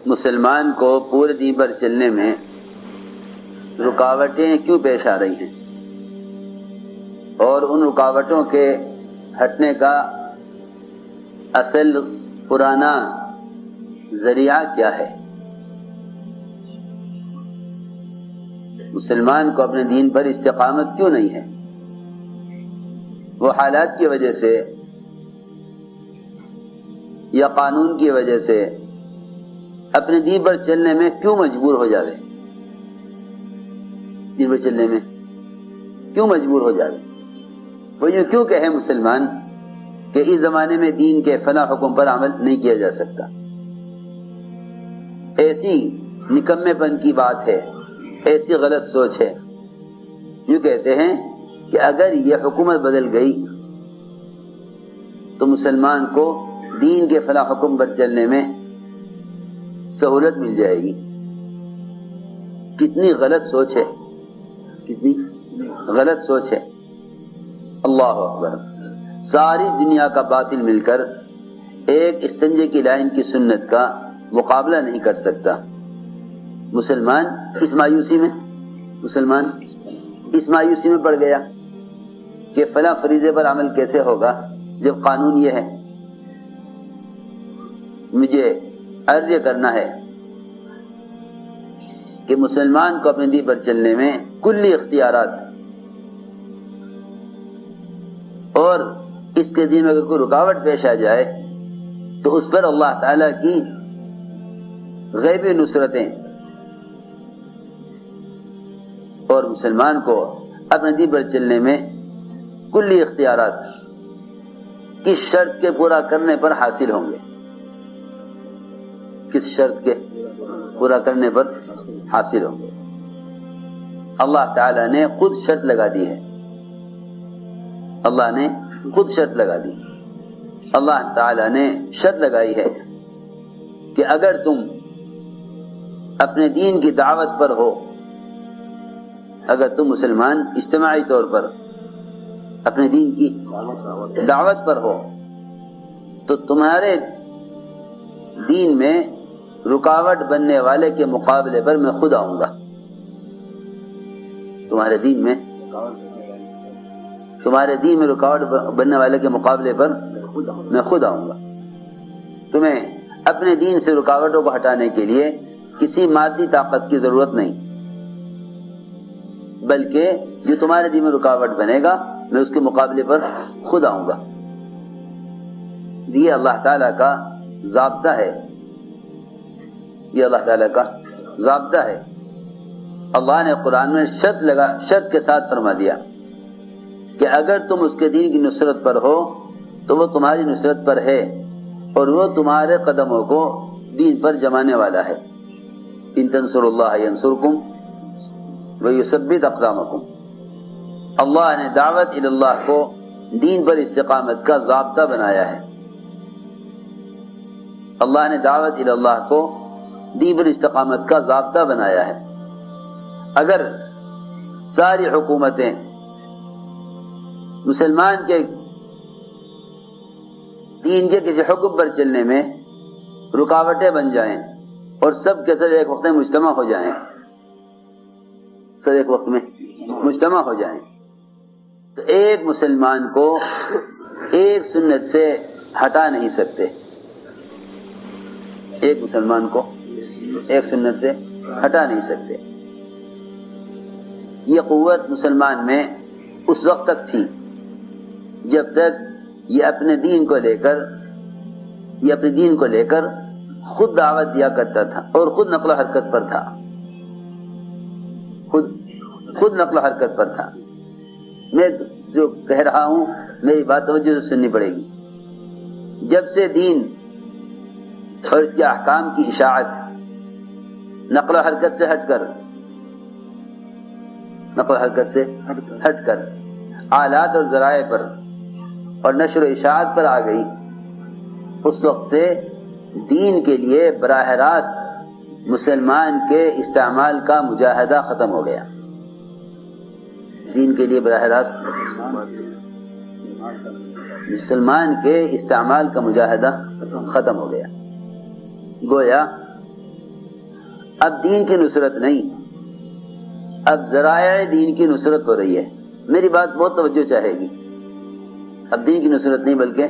مسلمان کو پورے دین پر چلنے میں رکاوٹیں کیوں پیش آ رہی ہیں اور ان رکاوٹوں کے ہٹنے کا اصل پرانا ذریعہ کیا ہے؟ مسلمان کو اپنے دین پر استقامت کیوں نہیں ہے؟ وہ حالات کی وجہ سے یا قانون کی وجہ سے اپنے دین پر چلنے میں کیوں مجبور ہو جاوے؟ دین پر چلنے میں کیوں مجبور ہو جاوے؟ وہ یہ کیوں کہے مسلمان کہ اس زمانے میں دین کے فلاں حکم پر عمل نہیں کیا جا سکتا؟ ایسی نکمے پن کی بات ہے، ایسی غلط سوچ ہے۔ یوں کہتے ہیں کہ اگر یہ حکومت بدل گئی تو مسلمان کو دین کے فلاں حکم پر چلنے میں سہولت مل جائے گی۔ کتنی غلط سوچ ہے، کتنی غلط سوچ ہے۔ اللہ اکبر۔ ساری دنیا کا باطل مل کر ایک استنجے کی لائن کی سنت کا مقابلہ نہیں کر سکتا۔ مسلمان اس مایوسی میں پڑ گیا کہ فلاں فریضے پر عمل کیسے ہوگا جب قانون یہ ہے۔ مجھے عرض یہ کرنا ہے کہ مسلمان کو اپنے دین پر چلنے میں کلی اختیارات، اور اس کے دین میں اگر کوئی رکاوٹ پیش آ جائے تو اس پر اللہ تعالی کی غیبی نصرتیں، اور مسلمان کو اپنے دین پر چلنے میں کلی اختیارات کس شرط کے پورا کرنے پر حاصل ہوں گے؟ کس شرط کے پورا کرنے پر حاصل ہوں گے؟ اللہ تعالی نے خود شرط لگا دی ہے۔ اللہ نے خود شرط لگا دی۔ اللہ تعالی نے شرط لگائی ہے کہ اگر تم اپنے دین کی دعوت پر ہو، اگر تم مسلمان اجتماعی طور پر اپنے دین کی دعوت پر ہو تو تمہارے دین میں رکاوٹ بننے والے کے مقابلے پر میں خود آؤں گا۔ تمہارے دین میں رکاوٹ بننے والے کے مقابلے پر میں خود آؤں گا۔ تمہیں اپنے دین سے رکاوٹوں کو ہٹانے کے لیے کسی مادی طاقت کی ضرورت نہیں، بلکہ جو تمہارے دین میں رکاوٹ بنے گا میں اس کے مقابلے پر خود آؤں گا۔ یہ اللہ تعالیٰ کا ضابطہ ہے، یہ اللہ تعالیٰ کا ضابطہ ہے۔ اللہ نے قرآن میں شرط کے ساتھ فرما دیا کہ اگر تم اس کے دین کی نصرت پر ہو تو وہ تمہاری نصرت پر ہے اور وہ تمہارے قدموں کو دین پر جمانے والا ہے۔ ان تنصروا اللہ ینصرکم ویثبت اقدامکم۔ اللہ نے دعوت اللہ کو دین پر استقامت کا ضابطہ بنایا ہے۔ اللہ نے دعوت اللہ کو دین پر استقامت کا ضابطہ بنایا ہے۔ اگر ساری حکومتیں مسلمان کے دین کے کسی حکم پر چلنے میں رکاوٹیں بن جائیں اور سب کے سب ایک وقت میں مجتمع ہو جائیں، تو ایک مسلمان کو ایک سنت سے ہٹا نہیں سکتے۔ ایک مسلمان کو ایک سنت سے ہٹا نہیں سکتے۔ یہ قوت مسلمان میں اس وقت تک تھی جب تک یہ اپنے دین کو لے کر خود دعوت دیا کرتا تھا اور خود نقل و حرکت پر تھا، خود نقل و حرکت پر تھا۔ میں جو کہہ رہا ہوں میری بات توجہ سے سننی پڑے گی۔ جب سے دین اور اس کے احکام کی اشاعت نقل و حرکت سے ہٹ کر آلات اور ذرائع پر اور نشر و اشاعت پر آ گئی، اس وقت سے دین کے لیے براہ راست مسلمان کے استعمال کا مجاہدہ ختم ہو گیا۔ دین کے لیے براہ راست مسلمان کے استعمال کا مجاہدہ ختم ہو گیا۔ گویا اب دین کی نصرت نہیں، اب ذرائع دین کی نصرت ہو رہی ہے. میری بات بہت توجہ چاہے گی. اب دین کی نصرت نہیں بلکہ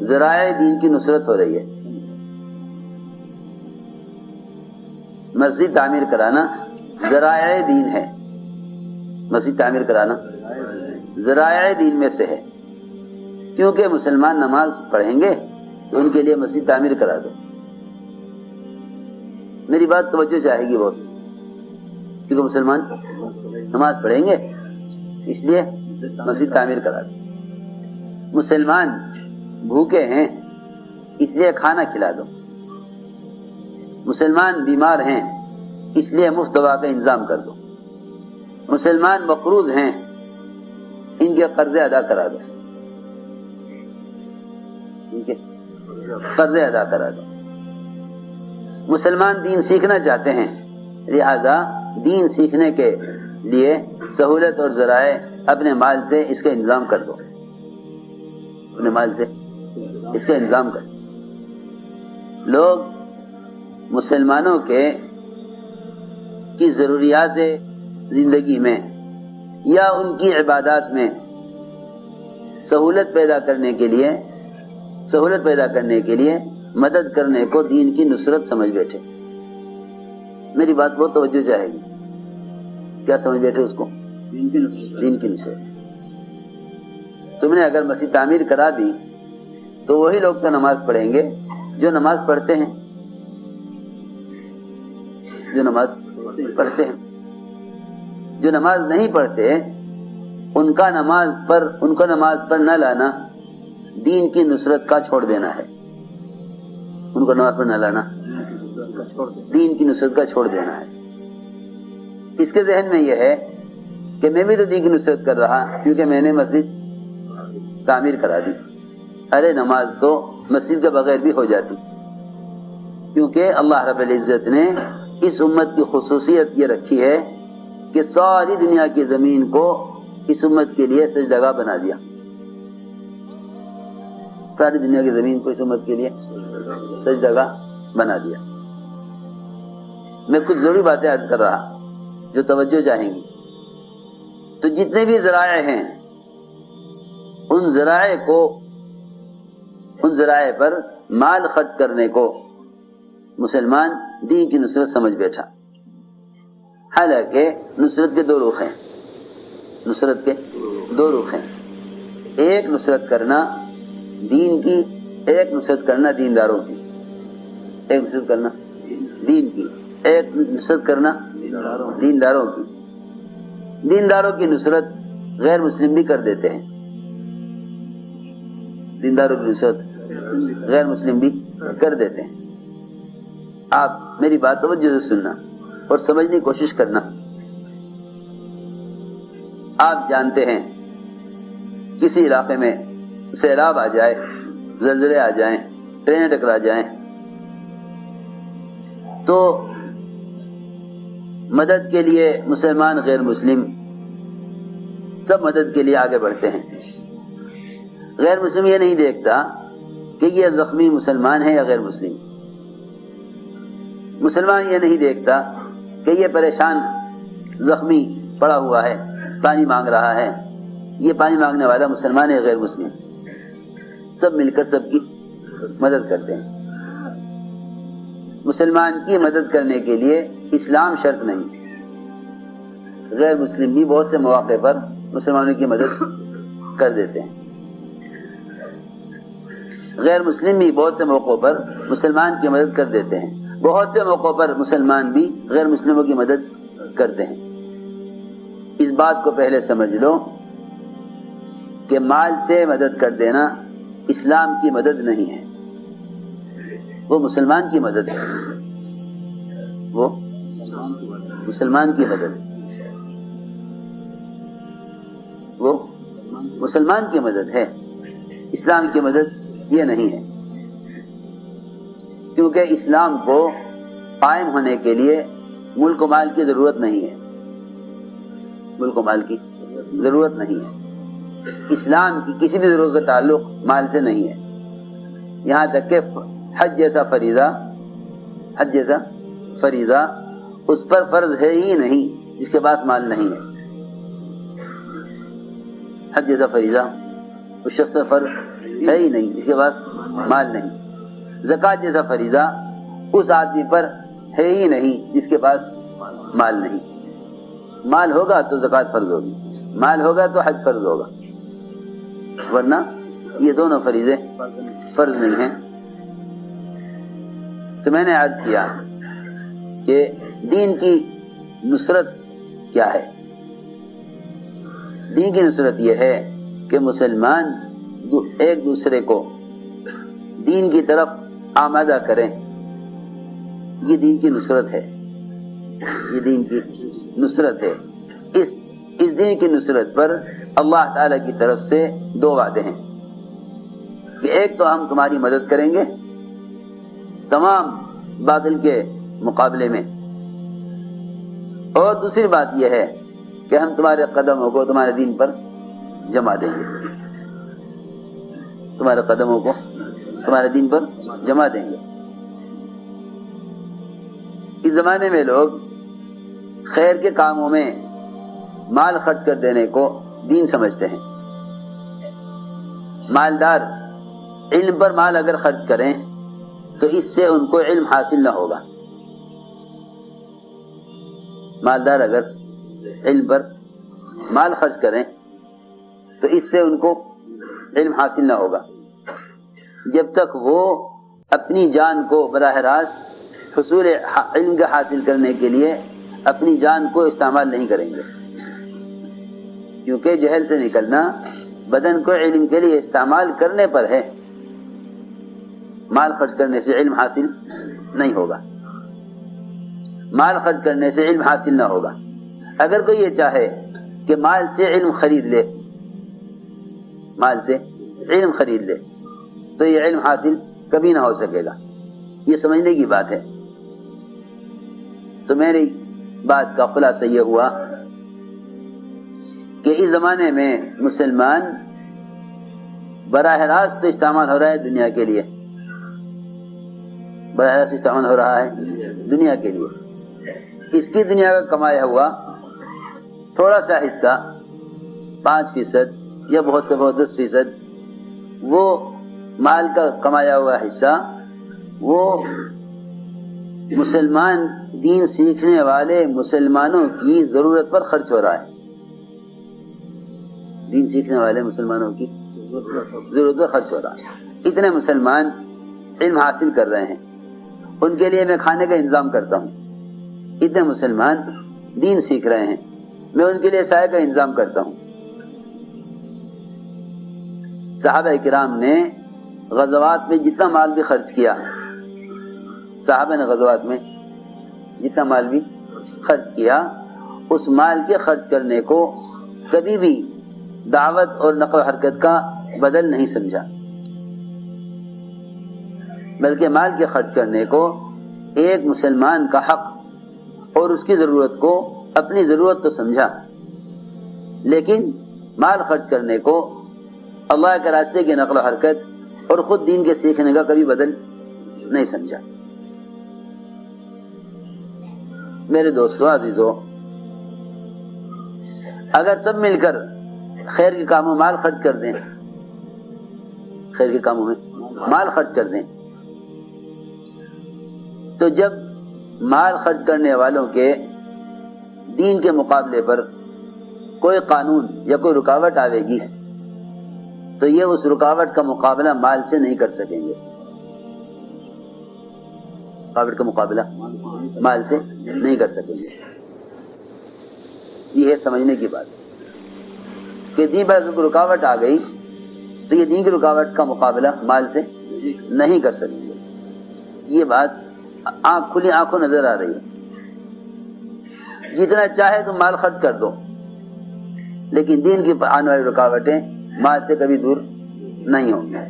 ذرائع دین کی نصرت ہو رہی ہے. مسجد تعمیر کرانا ذرائع دین ہے. مسجد تعمیر کرانا ذرائع دین میں سے ہے، کیونکہ مسلمان نماز پڑھیں گے تو ان کے لیے مسجد تعمیر کرا دو. میری بات توجہ چاہے گی بہت، کیونکہ مسلمان نماز پڑھیں گے اس لیے مسجد تعمیر کرا دو. مسلمان بھوکے ہیں اس لیے کھانا کھلا دو. مسلمان بیمار ہیں اس لیے مفت دوا کا انتظام کر دو. مسلمان مقروض ہیں ان کے قرضے ادا کرا دو. ان کے قرضے ادا کرا دو. مسلمان دین سیکھنا چاہتے ہیں، لہذا دین سیکھنے کے لیے سہولت اور ذرائع اپنے مال سے اس کا انتظام کر دو. اپنے مال سے اس کا انتظام کر دو. لوگ مسلمانوں کی ضروریات زندگی میں یا ان کی عبادات میں سہولت پیدا کرنے کے لیے مدد کرنے کو دین کی نصرت سمجھ بیٹھے. میری بات بہت توجہ چاہے گی. کیا سمجھ بیٹھے اس کو؟ دین کی نصرت. تم نے اگر مسجد تعمیر کرا دی تو وہی لوگ تو نماز پڑھیں گے جو نماز پڑھتے ہیں، جو نماز نہیں پڑھتے ان کا نماز پر نہ لانا دین کی نصرت کا چھوڑ دینا ہے. ان کو نماز پر نہ لانا دین کی نصرت کا چھوڑ دینا ہے. اس کے ذہن میں یہ ہے کہ میں بھی تو دین کی نصرت کر رہا کیونکہ میں نے مسجد تعمیر کرا دی. ارے نماز تو مسجد کے بغیر بھی ہو جاتی، کیونکہ اللہ رب العزت نے اس امت کی خصوصیت یہ رکھی ہے کہ ساری دنیا کی زمین کو اس امت کے لیے سجدگاہ بنا دیا. ساری دنیا کی زمین کو اس امت کے لیے سجدگاہ بنا دیا. میں کچھ ضروری باتیں عرض کر رہا جو توجہ چاہیں گی. تو جتنے بھی ذرائع ہیں ان ذرائع پر مال خرچ کرنے کو مسلمان دین کی نصرت سمجھ بیٹھا. حالانکہ نصرت کے دو رخ ہیں. ایک نصرت کرنا دین کی، ایک نصرت کرنا دینداروں کی. ایک نصرت کرنا دین کی، ایک نصرت کرنا دینداروں کی. دینداروں کی نصرت غیر مسلم بھی کر دیتے ہیں. دینداروں کی نصرت غیر مسلم بھی کر دیتے ہیں. آپ میری بات توجہ سے سننا اور سمجھنے کی کوشش کرنا. آپ جانتے ہیں کسی علاقے میں سیلاب آ جائے، زلزلے آ جائیں، ٹرینیں ٹکرا جائیں تو مدد کے لیے مسلمان غیر مسلم سب مدد کے لیے آگے بڑھتے ہیں. غیر مسلم یہ نہیں دیکھتا کہ یہ زخمی مسلمان ہے یا غیر مسلم. مسلمان یہ نہیں دیکھتا کہ یہ پریشان زخمی پڑا ہوا ہے، پانی مانگ رہا ہے، یہ پانی مانگنے والا مسلمان ہے غیر مسلم. سب مل کر سب کی مدد کرتے ہیں. مسلمان کی مدد کرنے کے لیے اسلام شرط نہیں. غیر مسلم بھی بہت سے مواقع پر مسلمانوں کی مدد کر دیتے ہیں. غیر مسلم بھی بہت سے موقعوں پر مسلمان کی مدد کر دیتے ہیں. بہت سے موقعوں پر مسلمان بھی غیر مسلموں کی مدد کرتے ہیں. اس بات کو پہلے سمجھ لو کہ مال سے مدد کر دینا اسلام کی مدد نہیں ہے، وہ مسلمان کی مدد ہے. وہ مسلمان کی مدد ہے. وہ مسلمان کی مدد ہے، اسلام کی مدد یہ نہیں ہے. کیونکہ اسلام کو قائم ہونے کے لیے ملک و مال کی ضرورت نہیں ہے. ملک و مال کی ضرورت نہیں ہے. اسلام کی کسی بھی ضرورت کا تعلق مال سے نہیں ہے. یہاں تک کہ حج جیسا فریضہ اس پر فرض ہے ہی نہیں جس کے پاس مال نہیں ہے. حج جیسا فریضہ اس شخص پر فرض ہے ہی نہیں جس کے پاس مال نہیں. زکوٰۃ جیسا فریضہ اس آدمی پر ہے ہی نہیں جس کے پاس مال نہیں. مال ہوگا تو زکوٰۃ فرض ہوگی، مال ہوگا تو حج فرض ہوگا، ورنہ یہ دونوں فریضے فرض نہیں ہیں. تو میں نے عرض کیا کہ دین کی نصرت کیا ہے. دین کی نصرت یہ ہے کہ مسلمان ایک دوسرے کو دین کی طرف آمادہ کریں. یہ دین کی نصرت ہے، یہ دین کی نصرت ہے. اس دین کی نصرت پر اللہ تعالی کی طرف سے دو وعدے ہیں کہ ایک تو ہم تمہاری مدد کریں گے تمام باطل کے مقابلے میں، اور دوسری بات یہ ہے کہ ہم تمہارے قدموں کو تمہارے دین پر جما دیں گے. تمہارے قدموں کو تمہارے دین پر جما دیں گے. اس زمانے میں لوگ خیر کے کاموں میں مال خرچ کر دینے کو دین سمجھتے ہیں. مالدار علم پر مال اگر خرچ کریں تو اس سے ان کو علم حاصل نہ ہوگا. مالدار اگر علم پر مال خرچ کریں تو اس سے ان کو علم حاصل نہ ہوگا جب تک وہ اپنی جان کو براہ راست حصول علم کا حاصل کرنے کے لیے اپنی جان کو استعمال نہیں کریں گے. کیونکہ جہل سے نکلنا بدن کو علم کے لیے استعمال کرنے پر ہے. مال خرچ کرنے سے علم حاصل نہیں ہوگا، مال خرچ کرنے سے علم حاصل نہ ہوگا. اگر کوئی یہ چاہے کہ مال سے علم خرید لے، مال سے علم خرید لے تو یہ علم حاصل کبھی نہ ہو سکے گا. یہ سمجھنے کی بات ہے. تو میری بات کا خلاصہ یہ ہوا کہ اس زمانے میں مسلمان براہ راست تو استعمال ہو رہا ہے دنیا کے لیے، براہ راست استعمال ہو رہا ہے دنیا کے لیے. اس کی دنیا کا کمایا ہوا تھوڑا سا حصہ 5% یا بہت سے بہت 10%، وہ مال کا کمایا ہوا حصہ وہ مسلمان دین سیکھنے والے مسلمانوں کی ضرورت پر خرچ ہو رہا ہے. دین سیکھنے والے مسلمانوں کی ضرورت پر خرچ ہو رہا ہے. اتنے مسلمان علم حاصل کر رہے ہیں، ان کے لیے میں کھانے کا انتظام کرتا ہوں. اتنے مسلمان دین سیکھ رہے ہیں، میں ان کے لیے سائے کا انتظام کرتا ہوں. صحابہ کرام نے غزوات میں جتنا مال بھی خرچ کیا، صحابہ نے غزوات میں جتنا مال بھی خرچ کیا، اس مال کے خرچ کرنے کو کبھی بھی دعوت اور نقل و حرکت کا بدل نہیں سمجھا، بلکہ مال کے خرچ کرنے کو ایک مسلمان کا حق اور اس کی ضرورت کو اپنی ضرورت تو سمجھا، لیکن مال خرچ کرنے کو اللہ کے راستے کی نقل و حرکت اور خود دین کے سیکھنے کا کبھی بدل نہیں سمجھا. میرے دوستو عزیزو، اگر سب مل کر خیر کے کاموں میں مال خرچ کر دیں، خیر کے کاموں میں مال خرچ کر دیں، تو جب مال خرچ کرنے والوں کے دین کے مقابلے پر کوئی قانون یا کوئی رکاوٹ آئے گی تو یہ اس رکاوٹ کا مقابلہ مال سے نہیں کر سکیں گے. رکاوٹ کا مقابلہ مال سے نہیں کر سکیں گے. یہ ہے سمجھنے کی بات کہ دین پر اگر کوئی رکاوٹ آ گئی تو یہ دین کی رکاوٹ کا مقابلہ مال سے نہیں کر سکیں گے. یہ بات کھلی آنکھوں نظر آ رہی ہے. جتنا چاہے تم مال خرچ کر دو، لیکن دین کی آنے والی رکاوٹیں مال سے کبھی دور نہیں ہوں گی.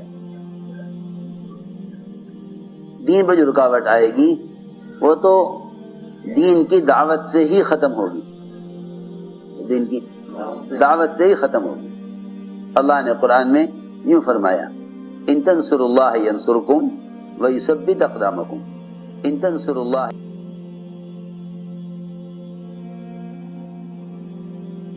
دین پر جو رکاوٹ آئے گی وہ تو دین کی دعوت سے ہی ختم ہوگی، دین کی دعوت سے ہی ختم ہوگی. اللہ نے قرآن میں یوں فرمایا، ان تنصروا اللہ ینصرکم ویثبت اقدامکم. ان تنصروا اللہ